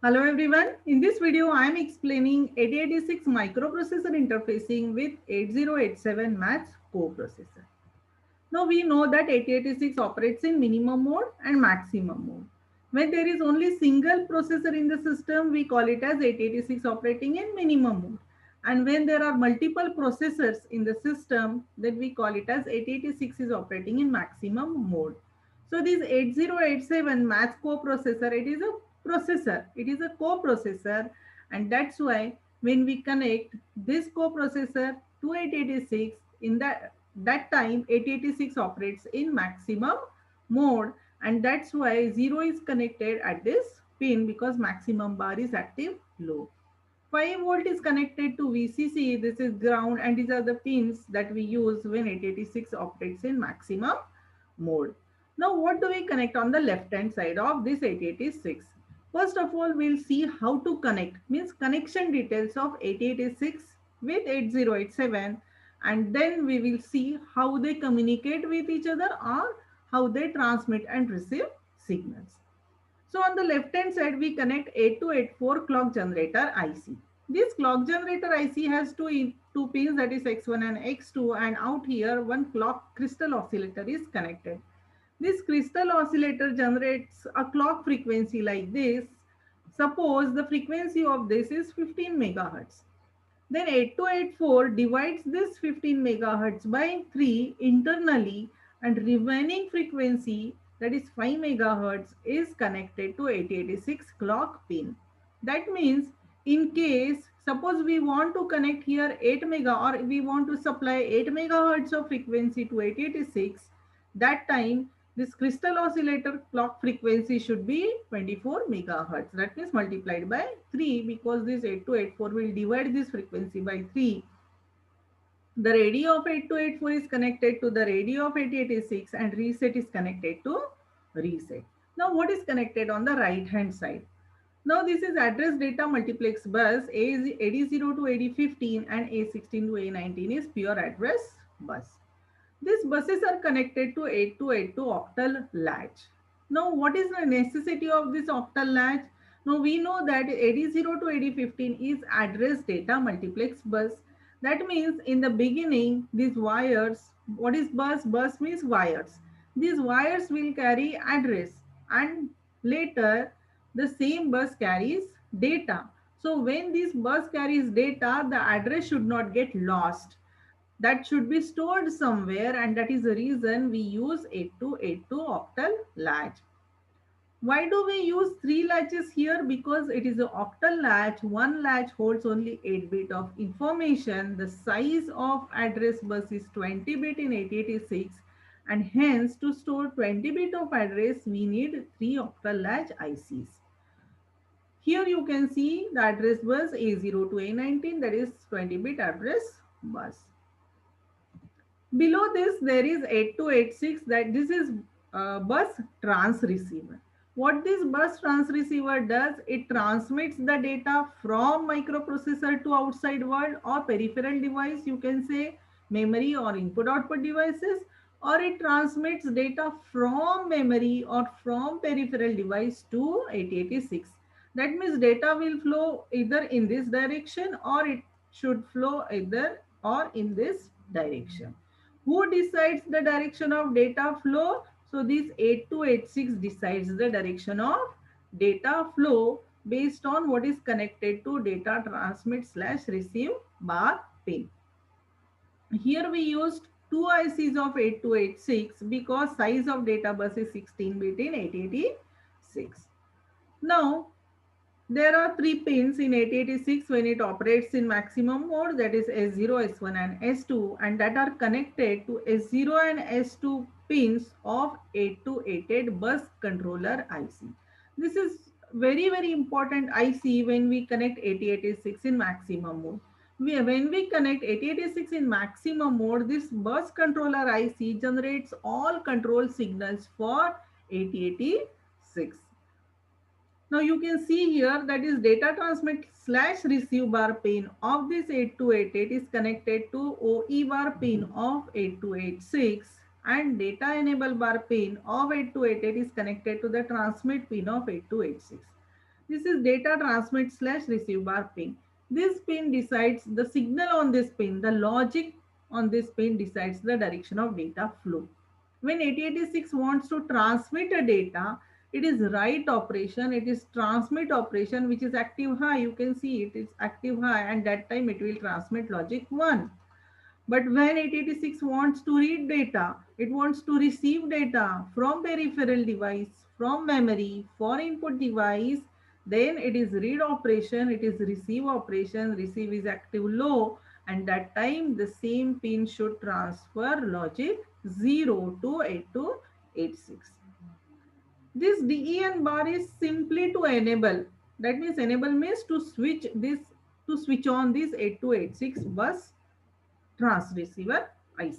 Hello everyone. In this video, I am explaining 8086 microprocessor interfacing with 8087 maths coprocessor. Now we know that 8086 operates in minimum mode and maximum mode. When there is only single processor in the system, we call it as 8086 operating in minimum mode. And when there are multiple processors in the system, then we call it as 8086 is operating in maximum mode. So this 8087 math coprocessor, it is a processor, it is a coprocessor, and that's why when we connect this coprocessor to 8086, in that time 8086 operates in maximum mode, and that's why 0 is connected at this pin because maximum bar is active low. 5 volt is connected to VCC, this is ground, and these are the pins that we use when 8086 operates in maximum mode. Now what do we connect on the left hand side of this 8086? First of all, we'll see how to connect, means connection details of 8086 with 8087, and then we will see how they communicate with each other or how they transmit and receive signals. So on the left hand side, we connect 8284 clock generator IC. This clock generator IC has two pins, that is X1 and X2, and out here one clock crystal oscillator is connected. This crystal oscillator generates a clock frequency like this. Suppose the frequency of this is 15 megahertz. Then 8284 divides this 15 megahertz by 3 internally, and remaining frequency, that is 5 megahertz, is connected to 8086 clock pin. That means in case suppose we want to connect here 8 mega, or we want to supply 8 megahertz of frequency to 8086, that time this crystal oscillator clock frequency should be 24 megahertz. That means multiplied by 3, because this 8284 will divide this frequency by 3. The radio of 8284 is connected to the radio of 8086, and reset is connected to reset. Now what is connected on the right hand side? Now this is address data multiplex bus. A0 to AD15 and A16 to A19 is pure address bus. These buses are connected to 8282 octal latch. Now, what is the necessity of this octal latch? Now, we know that AD0 to AD15 is address data multiplex bus. That means in the beginning, these wires, what is bus? Bus means wires. These wires will carry address, and later the same bus carries data. So, when this bus carries data, the address should not get lost, that should be stored somewhere, and that is the reason we use 8282 octal latch. Why do we use 3 latches here? Because it is an octal latch. One latch holds only 8 bit of information. The size of address bus is 20 bit in 8086, and hence to store 20 bit of address we need 3 octal latch ICs. Here you can see the address bus A0 to A19, that is 20 bit address bus. Below this, there is 8286, that this is bus trans receiver. What this bus trans receiver does, it transmits the data from microprocessor to outside world or peripheral device, you can say memory or input output devices, or it transmits data from memory or from peripheral device to 8086. That means data will flow either in this direction, or it should flow either or in this direction. Who decides the direction of data flow? So this 8286 decides the direction of data flow based on what is connected to data transmit / receive bar pin. Here we used two ICs of 8286 because size of data bus is 16 bit in 8086. Now there are 3 pins in 8086 when it operates in maximum mode, that is S0, S1 and S2, and that are connected to S0 and S2 pins of 8288 bus controller IC. This is very important IC when we connect 8086 in maximum mode. When we connect 8086 in maximum mode, this bus controller IC generates all control signals for 8086. Now you can see here that is data transmit / receive bar pin of this 8288 is connected to OE bar pin of 8286, and data enable bar pin of 8288 is connected to the transmit pin of 8286. This is data transmit slash receive bar pin. This pin decides the signal on this pin, the logic on this pin decides the direction of data flow. When 8086 wants to transmit a data, it is write operation, it is transmit operation which is active high. You can see it is active high, and that time it will transmit logic 1. But when 8086 wants to read data, it wants to receive data from peripheral device, from memory, for input device, then it is read operation, it is receive operation, receive is active low, and that time the same pin should transfer logic 0 to 8286. This DEN bar is simply to enable. That means enable means to switch on this 8286 bus transceiver IC.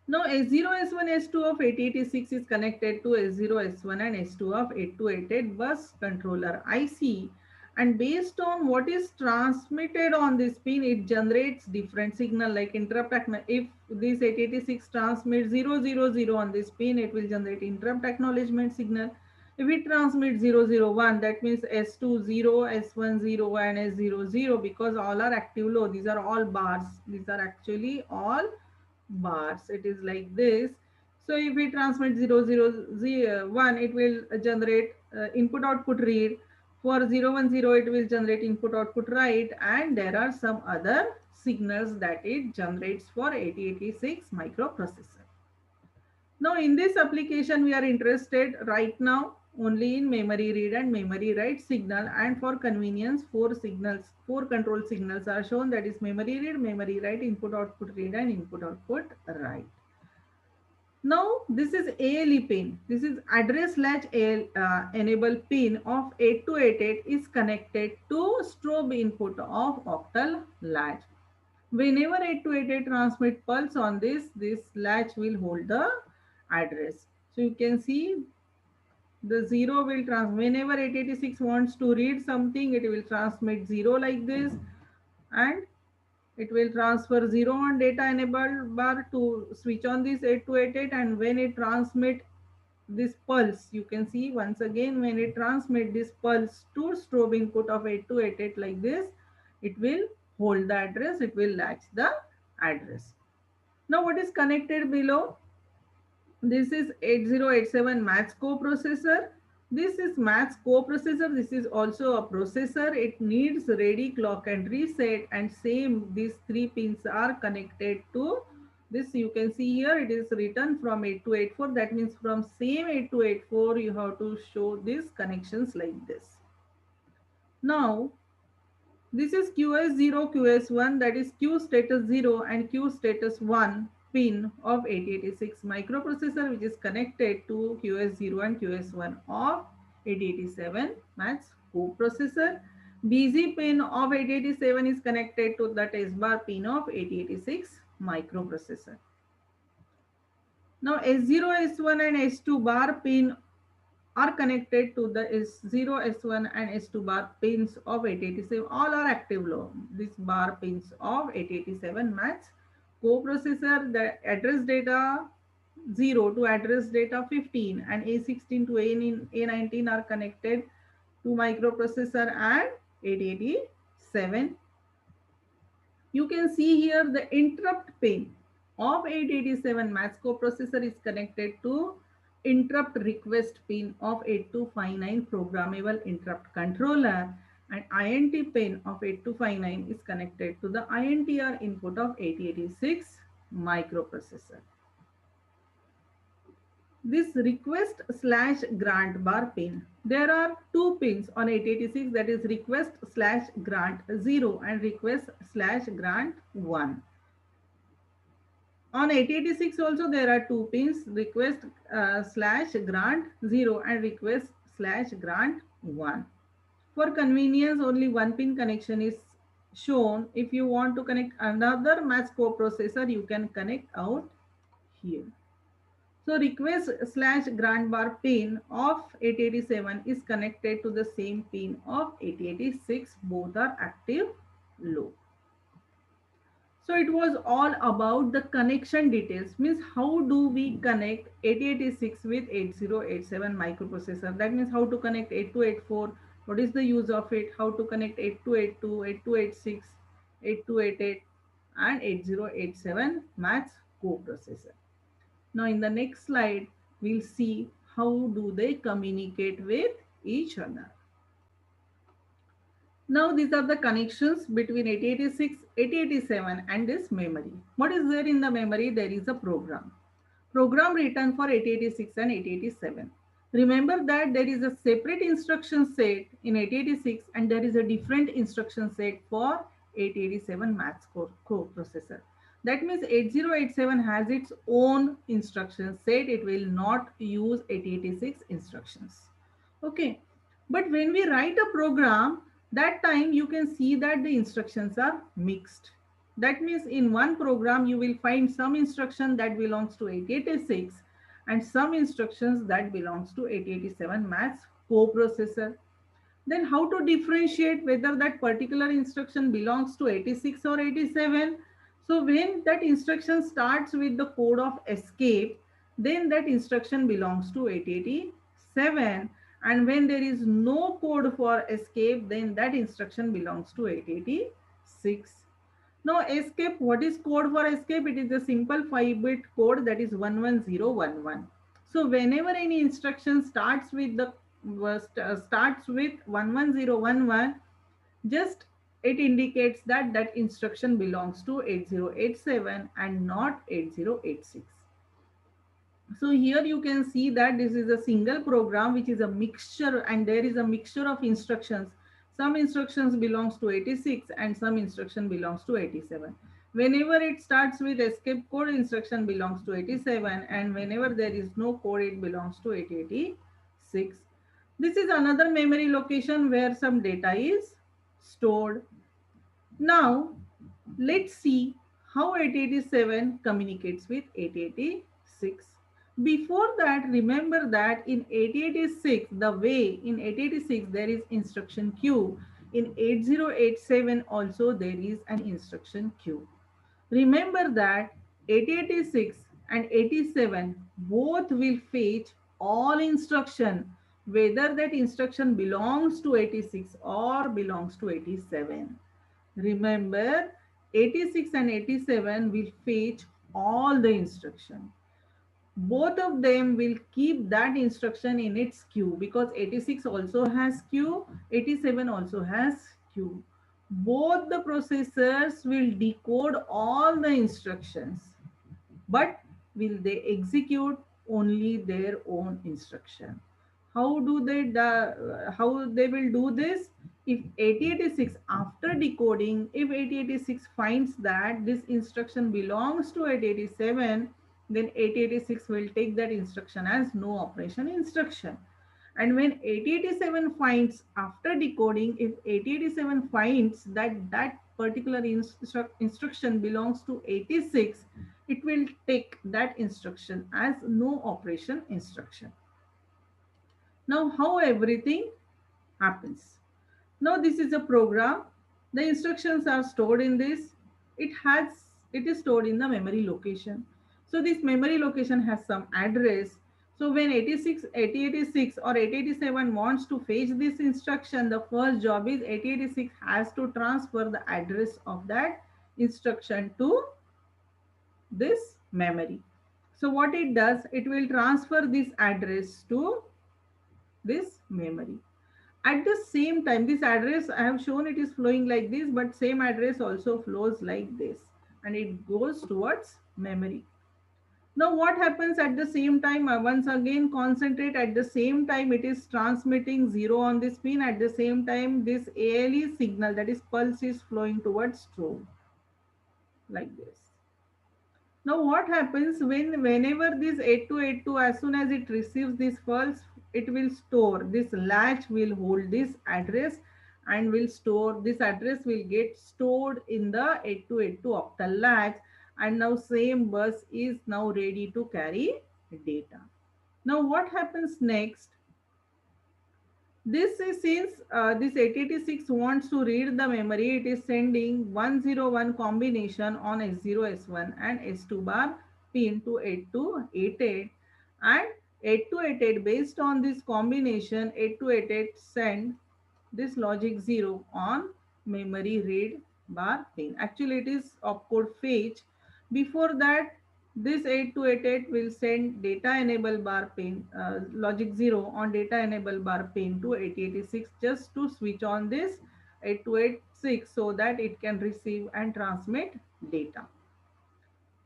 Now S0, S1, S2 of 8086 is connected to S0, S1 and S2 of 8288 bus controller IC, and based on what is transmitted on this pin, it generates different signal like interrupt. If this 8086 transmits 000 on this pin, it will generate interrupt acknowledgement signal. If it transmits 001, that means S2 0, S1 0 and S0 0, because all are active low. These are all bars. These are actually all bars. It is like this. So if we transmit 000 it will generate input output read. For 010 it will generate input output write, and there are some other signals that it generates for 8086 microprocessor. Now in this application we are interested right now only in memory read and memory write signal, and for convenience four control signals are shown, that is memory read, memory write, input output read and input output write. Now this is ALE pin. This is address latch enable pin of 8288 is connected to strobe input of octal latch. Whenever 8288 transmit pulse on this latch will hold the address. So you can see the 0 will transmit. Whenever 8086 wants to read something, it will transmit 0 like this, and it will transfer 0 on data enabled bar to switch on this 8288, and when it transmit this pulse, you can see once again when it transmit this pulse to strobe input of 8288 like this, it will hold the address, it will latch the address. Now what is connected below? This is 8087 maths coprocessor. This is maths coprocessor. This is also a processor. It needs ready, clock and reset, and same these three pins are connected to this. You can see here it is written from 8284. That means from same 8284 you have to show these connections like this. Now this is QS0, QS1, that is Q status 0 and Q status 1 pin of 8086 microprocessor, which is connected to QS0 and QS1 of 8087 maths coprocessor. BZ pin of 8087 is connected to the test bar pin of 8086 microprocessor. Now S0, S1 and S2 bar pin are connected to the S0, S1 and S2 bar pins of 8087. All are active low. These bar pins of 8087 maths coprocessor, the address data 0 to address data 15 and A16 to A19 are connected to microprocessor and 8087. You can see here the interrupt pin of 8087 maths coprocessor is connected to interrupt request pin of 8259 programmable interrupt controller, and INT pin of 8259 is connected to the INTR input of 8086 microprocessor. This request slash grant bar pin. There are two pins on 8086, that is request slash grant 0 and request slash grant 1. On 8086 also there are two pins, request slash grant 0 and request slash grant 1. For convenience, only one pin connection is shown. If you want to connect another maths coprocessor, you can connect out here. So request slash grant bar pin of 8087 is connected to the same pin of 8086. Both are active low. So it was all about the connection details, means how do we connect 8086 with 8087 microprocessor. That means how to connect 8284, what is the use of it, how to connect 8282, 8286, 8288 and 8087 maths coprocessor. Now in the next slide, we'll see how do they communicate with each other. Now these are the connections between 8086, 8087 and this memory. What is there in the memory? There is a program. Program written for 8086 and 8087. Remember that there is a separate instruction set in 8086 and there is a different instruction set for 8087 maths core processor. That means 8087 has its own instruction set. It will not use 8086 instructions. Okay. But when we write a program, that time you can see that the instructions are mixed. That means in one program you will find some instruction that belongs to 8086 and some instructions that belongs to 8087 maths coprocessor. Then how to differentiate whether that particular instruction belongs to 86 or 87? So when that instruction starts with the code of escape, then that instruction belongs to 887, and when there is no code for escape, then that instruction belongs to 886. Now escape, what is code for escape? It is a simple 5-bit code, that is 11011. So whenever any instruction starts with 11011, just it indicates that that instruction belongs to 8087 and not 8086. So here you can see that this is a single program which is a mixture, and there is a mixture of instructions. Some instructions belongs to 86 and some instruction belongs to 87. Whenever it starts with escape code, instruction belongs to 87, and whenever there is no code, it belongs to 886. This is another memory location where some data is stored. Now let's see how 887 communicates with 886. Before that, remember that in 8086, the way in 8086 there is instruction queue, in 8087 also there is an instruction queue. Remember that 8086 and 87 both will fetch all instruction, whether that instruction belongs to 86 or belongs to 87. Remember, 86 and 87 will fetch all the instruction. Both of them will keep that instruction in its queue, because 86 also has queue, 87 also has queue. Both the processors will decode all the instructions, but will they execute only their own instruction? How they will do this? If 8086, after decoding, if 8086 finds that this instruction belongs to 887, then 8086 will take that instruction as no operation instruction. And when 8087 finds, after decoding, if 8087 finds that that particular instruction belongs to 86, it will take that instruction as no operation instruction. Now how everything happens? Now this is a program. The instructions are stored in this. It is stored in the memory location. So this memory location has some address. So when 8086 or 8087 wants to fetch this instruction, the first job is 8086 has to transfer the address of that instruction to this memory. So what it does, it will transfer this address to this memory. At the same time, this address I have shown, it is flowing like this, but same address also flows like this, and it goes towards memory. Now what happens at the same time? Once again concentrate, at the same time it is transmitting 0 on this pin. At the same time, this ALE signal, that is pulse, is flowing towards strobe like this. Now what happens whenever this 8282, as soon as it receives this pulse, it will store, this latch will hold this address and will store, this address will get stored in the 8282 octal latch, and now same bus is now ready to carry data. Now what happens next? This is since this 8086 wants to read the memory, it is sending 101 combination on S0, S1 and S2 bar pin to 8288, and 8288 based on this combination 8288 send this logic 0 on memory read bar pin. Actually it is opcode fetch. Before that, this 8288 will send data enable bar pin logic 0 on data enable bar pin to 8086 just to switch on this 8286 so that it can receive and transmit data.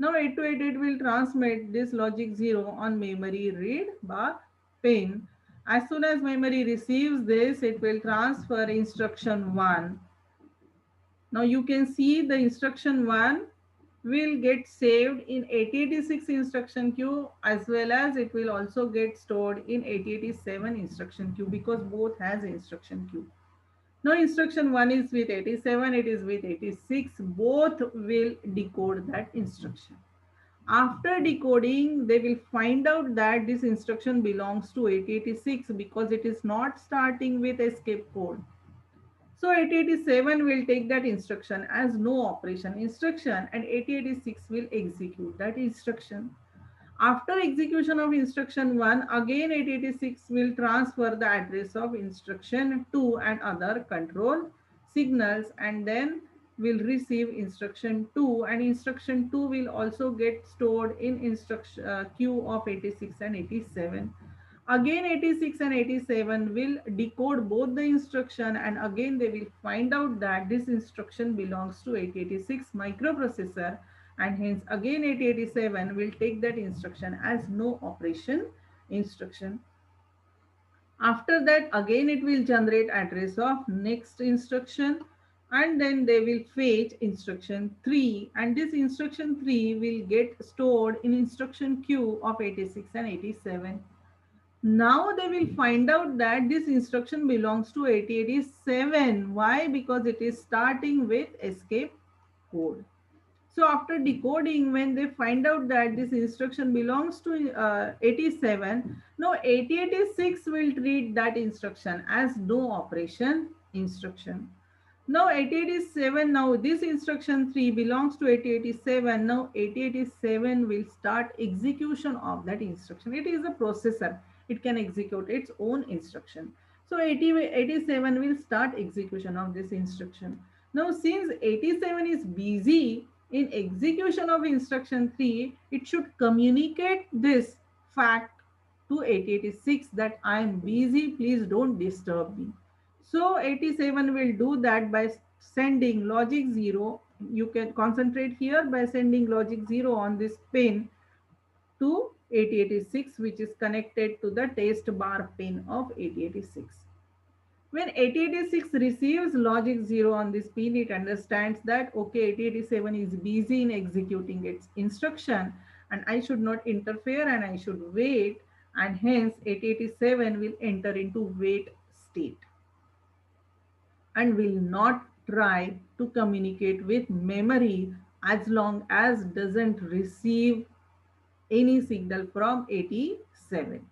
Now 8288 will transmit this logic 0 on memory read bar pin. As soon as memory receives this, it will transfer instruction 1. Now you can see the instruction 1 will get saved in 8086 instruction queue, as well as it will also get stored in 8087 instruction queue, because both has instruction queue. Now instruction 1 is with 87, it is with 86, both will decode that instruction. After decoding, they will find out that this instruction belongs to 8086 because it is not starting with escape code. So 8087 will take that instruction as no operation instruction, and 8086 will execute that instruction. After execution of instruction 1, again 8086 will transfer the address of instruction 2 and other control signals, and then will receive instruction 2, and instruction 2 will also get stored in instruction queue of 86 and 87. Again 86 and 87 will decode both the instruction, and again they will find out that this instruction belongs to 8086 microprocessor, and hence again 8087 will take that instruction as no operation instruction. After that, again it will generate address of next instruction, and then they will fetch instruction 3, and this instruction 3 will get stored in instruction queue of 86 and 87. Now they will find out that this instruction belongs to 8087. Why? Because it is starting with escape code. So after decoding, when they find out that this instruction belongs to 87, now 8086 will treat that instruction as no operation instruction. Now 8087, now this instruction 3 belongs to 8087. Now 8087 will start execution of that instruction. It is a processor. It can execute its own instruction. So 8087 will start execution of this instruction. Now since 87 is busy in execution of instruction 3, it should communicate this fact to 8086 that I am busy, please don't disturb me. So 87 will do that by sending logic 0. You can concentrate here by sending logic 0 on this pin to 8086, which is connected to the test bar pin of 8086. When 8086 receives logic 0 on this pin, it understands that okay, 8087 is busy in executing its instruction and I should not interfere and I should wait, and hence 8087 will enter into wait state and will not try to communicate with memory as long as doesn't receive any signal from 87.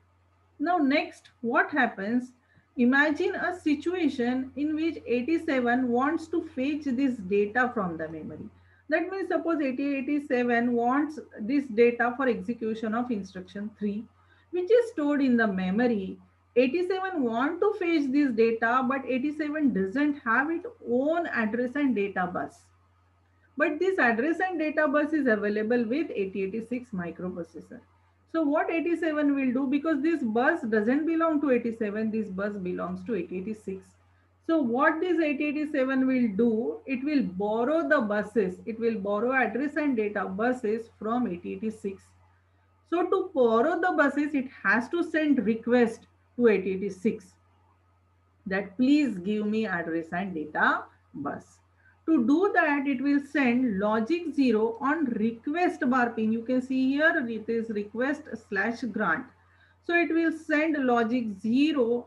Now next, what happens? Imagine a situation in which 87 wants to fetch this data from the memory. That means suppose 8087 wants this data for execution of instruction 3, which is stored in the memory. 87 want to fetch this data, but 87 doesn't have its own address and data bus. But this address and data bus is available with 8086 microprocessor. So what 87 will do, because this bus doesn't belong to 87, this bus belongs to 8086. So what this 8087 will do, it will borrow the buses, it will borrow address and data buses from 8086. So to borrow the buses, it has to send request to 8086 that please give me address and data bus. To do that, it will send logic 0 on request bar pin. You can see here it is request slash grant. So it will send logic 0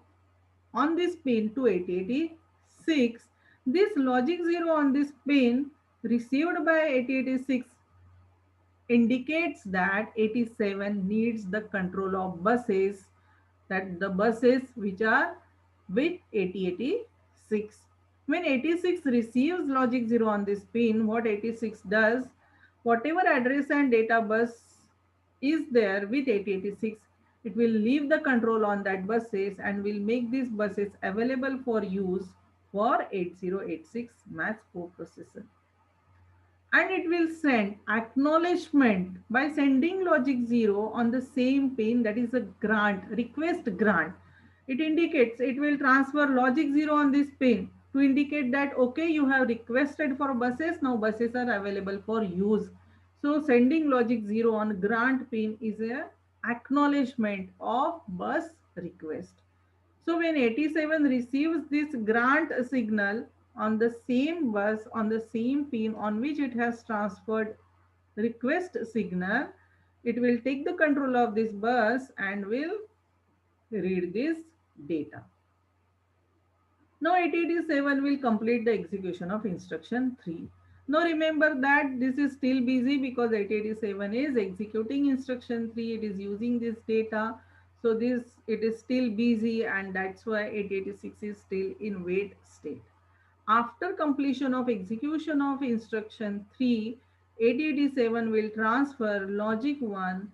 on this pin to 8086. This logic 0 on this pin received by 8086 indicates that 87 needs the control of buses, that the buses which are with 8086. When 86 receives logic 0 on this pin, what 86 does, whatever address and data bus is there with 8086, it will leave the control on that buses and will make these buses available for use for 8086 maths coprocessor. And it will send acknowledgement by sending logic 0 on the same pin, that is a grant, request grant. It indicates, it will transfer logic 0 on this pin to indicate that okay, you have requested for buses, now buses are available for use. So sending logic 0 on grant pin is a acknowledgement of bus request. So when 87 receives this grant signal on the same bus, on the same pin on which it has transferred request signal, it will take the control of this bus and will read this data. Now 887 will complete the execution of instruction 3. Now remember that this is still busy because 887 is executing instruction 3. It is using this data. So this, it is still busy, and that's why 886 is still in wait state. After completion of execution of instruction 3, 887 will transfer logic 1,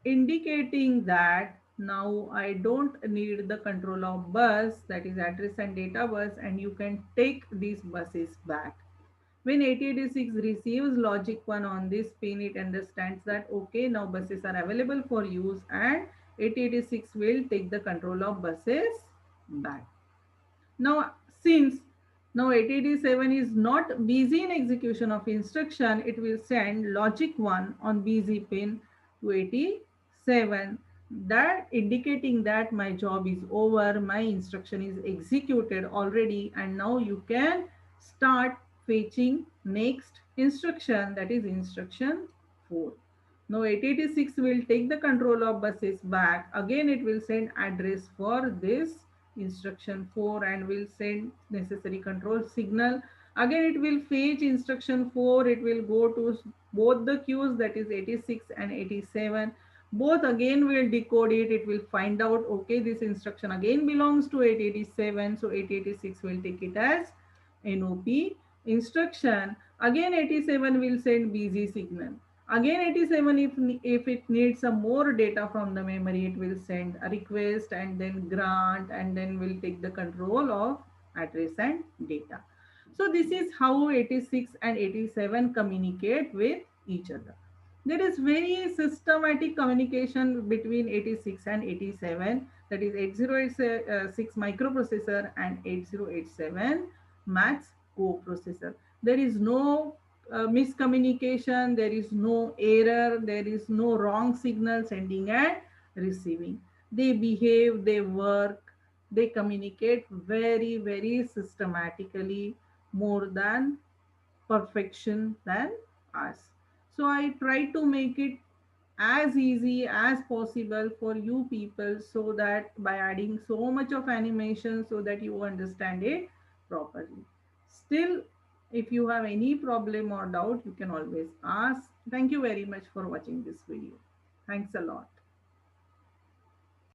indicating that now I don't need the control of bus, that is address and data bus, and you can take these buses back. When 8086 receives logic 1 on this pin, it understands that okay, now buses are available for use, and 8086 will take the control of buses back. Now, since now 887 is not busy in execution of instruction, it will send logic 1 on busy pin to 87, that indicating that my job is over, my instruction is executed already, and now you can start fetching next instruction, that is instruction 4. Now 886 will take the control of buses back. Again it will send address for this instruction 4 and will send necessary control signal. Again it will fetch instruction 4. It will go to both the queues, that is 86 and 87. Both again will decode it. It will find out okay, this instruction again belongs to 887. So 886 will take it as NOP instruction. Again 87 will send busy signal. Again 87, if it needs some more data from the memory, it will send a request and then grant, and then will take the control of address and data. So this is how 86 and 87 communicate with each other. There is very systematic communication between 86 and 87, that is 8086 microprocessor and 8087 maths coprocessor. There is no miscommunication, there is no error, there is no wrong signal sending and receiving. They behave, they work, they communicate very, very systematically, more than perfection than us. So I try to make it as easy as possible for you people, so that by adding so much of animation so that you understand it properly. Still, if you have any problem or doubt, you can always ask. Thank you very much for watching this video. Thanks a lot.